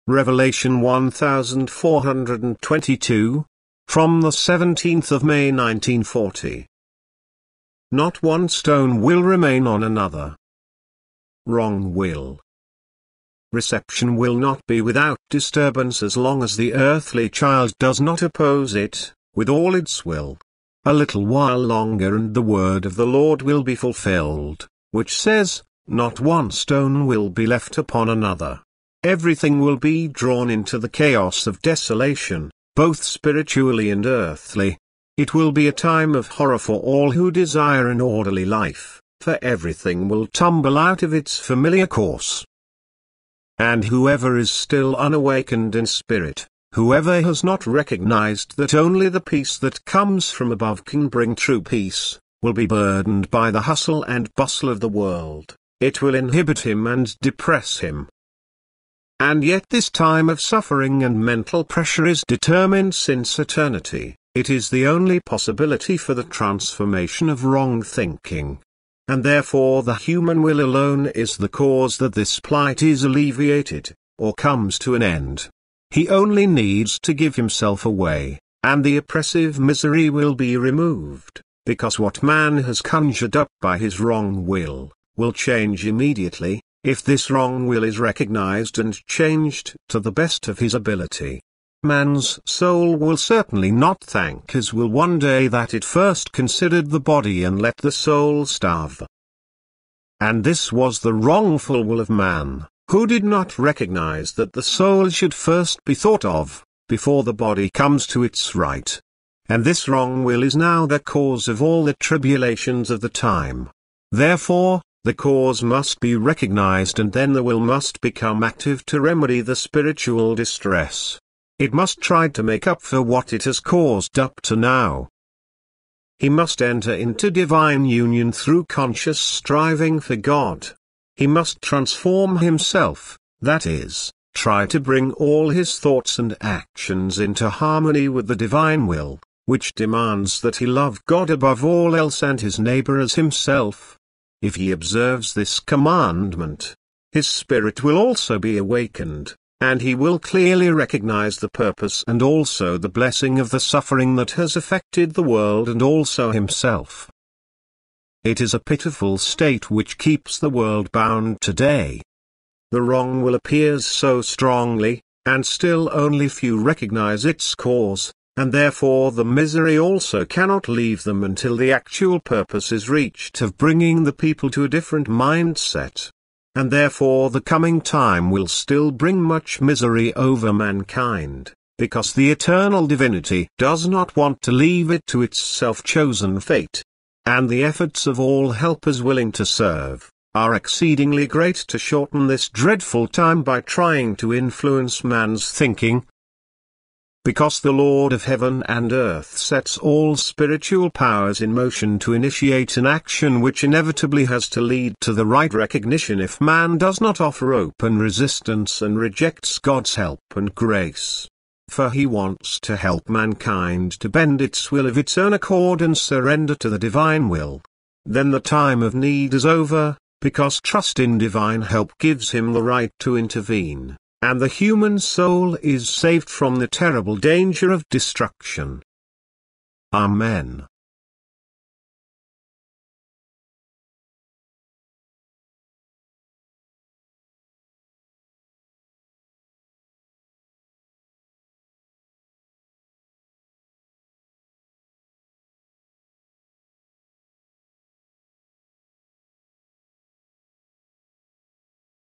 Revelation 1422, from the 17th of May 1940. Not one stone will remain on another. Wrong will. Reception will not be without disturbance as long as the earthly child does not oppose it, with all its will. A little while longer and the word of the Lord will be fulfilled, which says, not one stone will be left upon another. Everything will be drawn into the chaos of desolation, both spiritually and earthly. It will be a time of horror for all who desire an orderly life, for everything will tumble out of its familiar course. And whoever is still unawakened in spirit, whoever has not recognized that only the peace that comes from above can bring true peace, will be burdened by the hustle and bustle of the world. It will inhibit him and depress him. And yet this time of suffering and mental pressure is determined since eternity. It is the only possibility for the transformation of wrong thinking. And therefore the human will alone is the cause that this plight is alleviated, or comes to an end. He only needs to give himself away, and the oppressive misery will be removed, because what man has conjured up by his wrong will change immediately, if this wrong will is recognized and changed to the best of his ability. Man's soul will certainly not thank his will one day that it first considered the body and let the soul starve. And this was the wrongful will of man, who did not recognize that the soul should first be thought of, before the body comes to its right. And this wrong will is now the cause of all the tribulations of the time. Therefore, the cause must be recognized and then the will must become active to remedy the spiritual distress. It must try to make up for what it has caused up to now. He must enter into divine union through conscious striving for God. He must transform himself, that is, try to bring all his thoughts and actions into harmony with the divine will, which demands that he love God above all else and his neighbor as himself. If he observes this commandment, his spirit will also be awakened, and he will clearly recognize the purpose and also the blessing of the suffering that has affected the world and also himself. It is a pitiful state which keeps the world bound today. The wrong will appears so strongly, and still only few recognize its cause, and therefore the misery also cannot leave them until the actual purpose is reached of bringing the people to a different mindset. And therefore the coming time will still bring much misery over mankind, because the eternal divinity does not want to leave it to its self-chosen fate. And the efforts of all helpers willing to serve, are exceedingly great to shorten this dreadful time by trying to influence man's thinking. Because the Lord of heaven and earth sets all spiritual powers in motion to initiate an action which inevitably has to lead to the right recognition if man does not offer open resistance and rejects God's help and grace. For he wants to help mankind to bend its will of its own accord and surrender to the divine will. Then the time of need is over, because trust in divine help gives him the right to intervene, and the human soul is saved from the terrible danger of destruction. Amen.